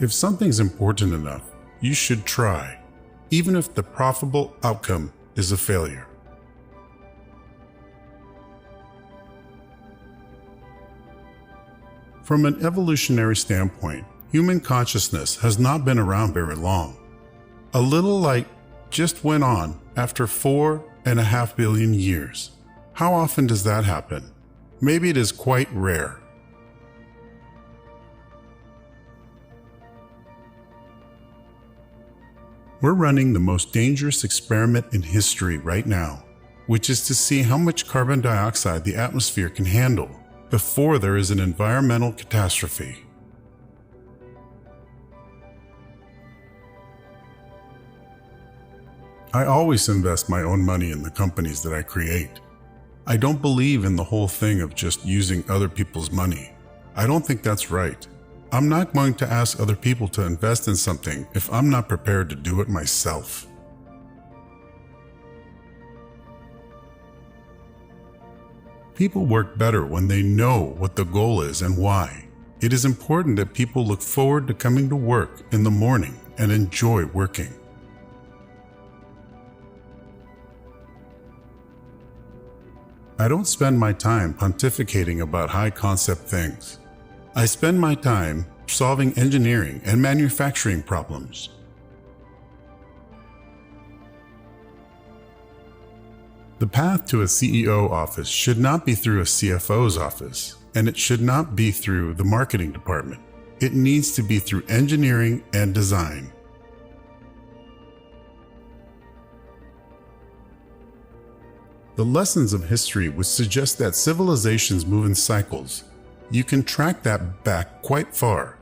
If something's important enough, you should try, even if the profitable outcome is a failure. From an evolutionary standpoint, human consciousness has not been around very long. A little light just went on after 4.5 billion years. How often does that happen? Maybe it is quite rare. We're running the most dangerous experiment in history right now, which is to see how much carbon dioxide the atmosphere can handle before there is an environmental catastrophe. I always invest my own money in the companies that I create. I don't believe in the whole thing of just using other people's money. I don't think that's right. I'm not going to ask other people to invest in something if I'm not prepared to do it myself. People work better when they know what the goal is and why. It is important that people look forward to coming to work in the morning and enjoy working. I don't spend my time pontificating about high-concept things. I spend my time solving engineering and manufacturing problems. The path to a CEO office should not be through a CFO's office, and it should not be through the marketing department. It needs to be through engineering and design. The lessons of history would suggest that civilizations move in cycles. You can track that back quite far.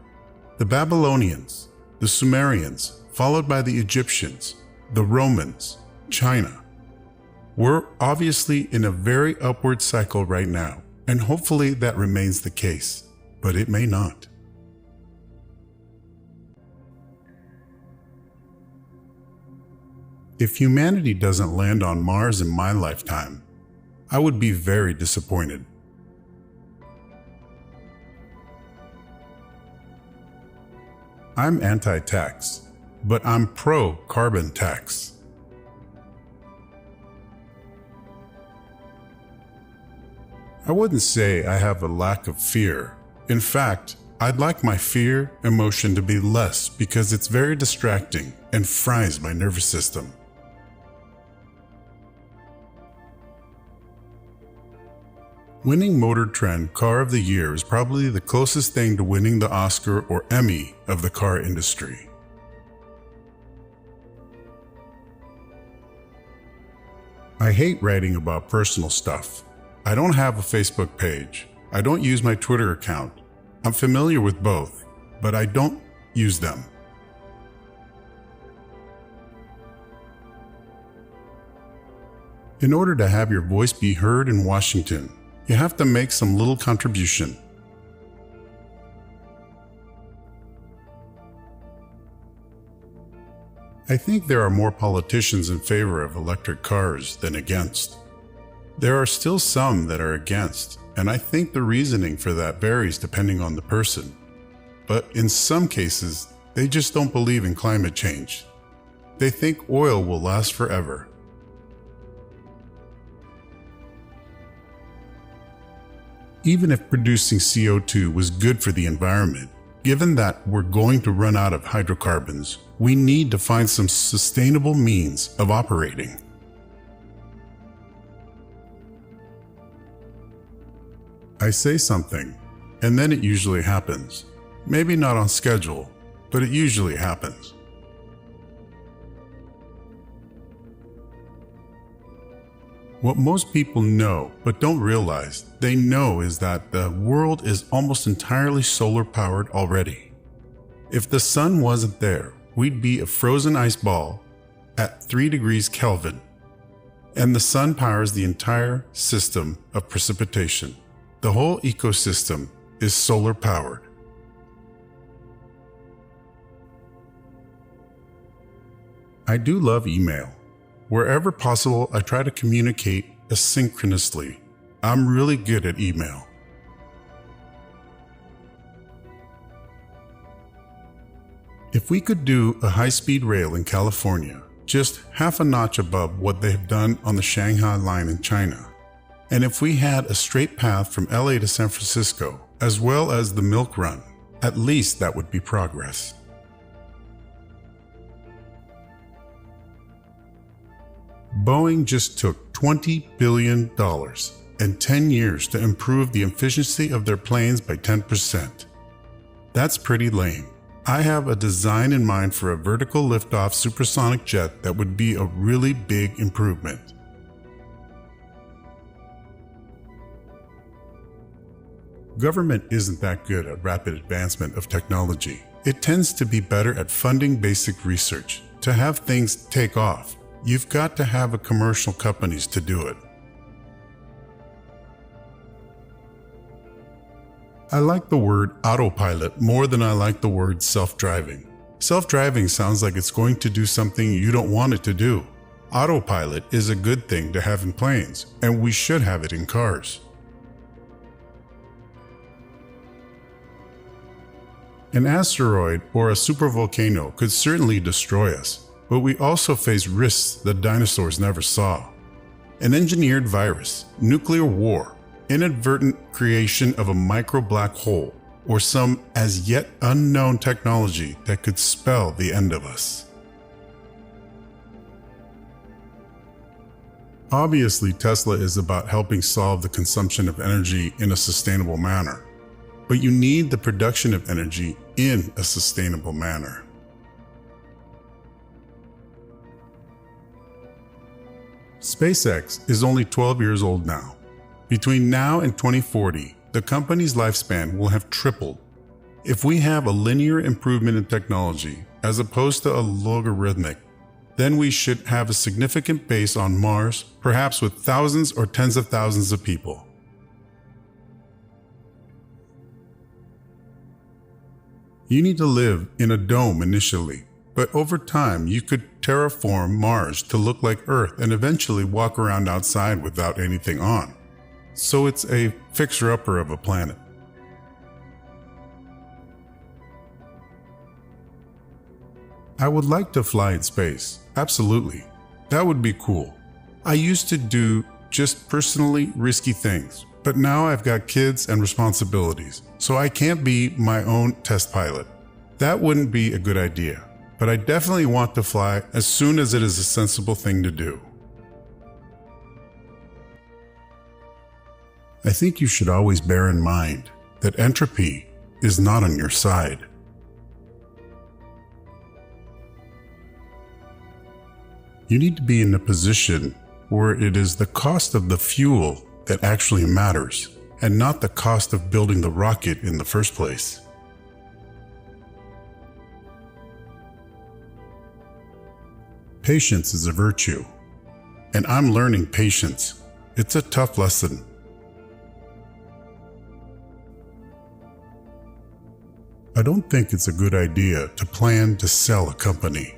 The Babylonians, the Sumerians, followed by the Egyptians, the Romans, China. We're obviously in a very upward cycle right now, and hopefully that remains the case, but it may not. If humanity doesn't land on Mars in my lifetime, I would be very disappointed. I'm anti-tax, but I'm pro-carbon tax. I wouldn't say I have a lack of fear. In fact, I'd like my fear emotion to be less because it's very distracting and fries my nervous system. Winning Motor Trend Car of the Year is probably the closest thing to winning the Oscar or Emmy of the car industry. I hate writing about personal stuff. I don't have a Facebook page. I don't use my Twitter account. I'm familiar with both, but I don't use them. In order to have your voice be heard in Washington, you have to make some little contribution. I think there are more politicians in favor of electric cars than against. There are still some that are against, and I think the reasoning for that varies depending on the person. But in some cases, they just don't believe in climate change. They think oil will last forever. Even if producing CO2 was good for the environment, given that we're going to run out of hydrocarbons, we need to find some sustainable means of operating. I say something, and then it usually happens. Maybe not on schedule, but it usually happens. What most people know but don't realize they know is that the world is almost entirely solar powered already. If the sun wasn't there, we'd be a frozen ice ball at 3 degrees Kelvin, and the sun powers the entire system of precipitation. The whole ecosystem is solar powered. I do love email. Wherever possible, I try to communicate asynchronously. I'm really good at email. If we could do a high-speed rail in California, just half a notch above what they have done on the Shanghai line in China, and if we had a straight path from LA to San Francisco, as well as the Milk Run, at least that would be progress. Boeing just took $20 billion and 10 years to improve the efficiency of their planes by 10%. That's pretty lame. I have a design in mind for a vertical liftoff supersonic jet that would be a really big improvement. Government isn't that good at rapid advancement of technology. It tends to be better at funding basic research. To have things take off, you've got to have a commercial companies to do it. I like the word autopilot more than I like the word self-driving. Self-driving sounds like it's going to do something you don't want it to do. Autopilot is a good thing to have in planes, and we should have it in cars. An asteroid or a supervolcano could certainly destroy us, but we also face risks that dinosaurs never saw. An engineered virus, nuclear war, inadvertent creation of a micro black hole, or some as yet unknown technology that could spell the end of us. Obviously, Tesla is about helping solve the consumption of energy in a sustainable manner, but you need the production of energy in a sustainable manner. SpaceX is only 12 years old now. Between now and 2040, the company's lifespan will have tripled. If we have a linear improvement in technology, as opposed to a logarithmic, then we should have a significant base on Mars, perhaps with thousands or tens of thousands of people. You need to live in a dome initially, but over time you could terraform Mars to look like Earth and eventually walk around outside without anything on. So it's a fixer-upper of a planet. I would like to fly in space, absolutely. That would be cool. I used to do just personally risky things, but now I've got kids and responsibilities, so I can't be my own test pilot. That wouldn't be a good idea, but I definitely want to fly as soon as it is a sensible thing to do. I think you should always bear in mind that entropy is not on your side. You need to be in a position where it is the cost of the fuel that actually matters, and not the cost of building the rocket in the first place. Patience is a virtue, and I'm learning patience. It's a tough lesson. I don't think it's a good idea to plan to sell a company.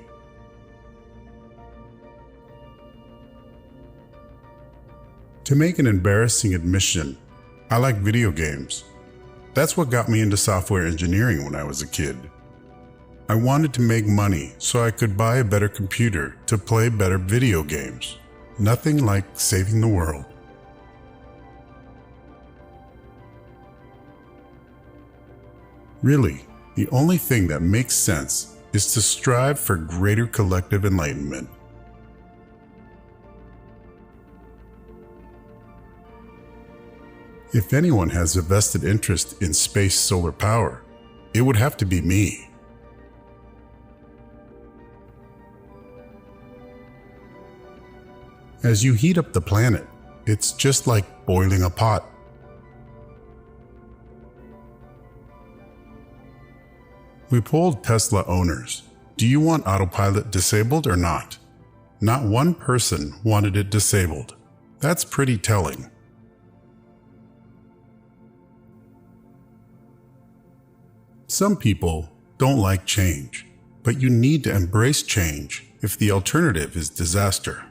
To make an embarrassing admission, I like video games. That's what got me into software engineering when I was a kid. I wanted to make money so I could buy a better computer to play better video games. Nothing like saving the world. Really, the only thing that makes sense is to strive for greater collective enlightenment. If anyone has a vested interest in space solar power, it would have to be me. As you heat up the planet, it's just like boiling a pot. We polled Tesla owners, do you want autopilot disabled or not? Not one person wanted it disabled. That's pretty telling. Some people don't like change, but you need to embrace change if the alternative is disaster.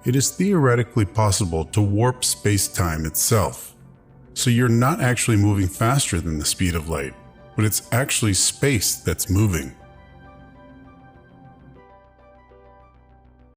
It is theoretically possible to warp space-time itself. So you're not actually moving faster than the speed of light, but it's actually space that's moving.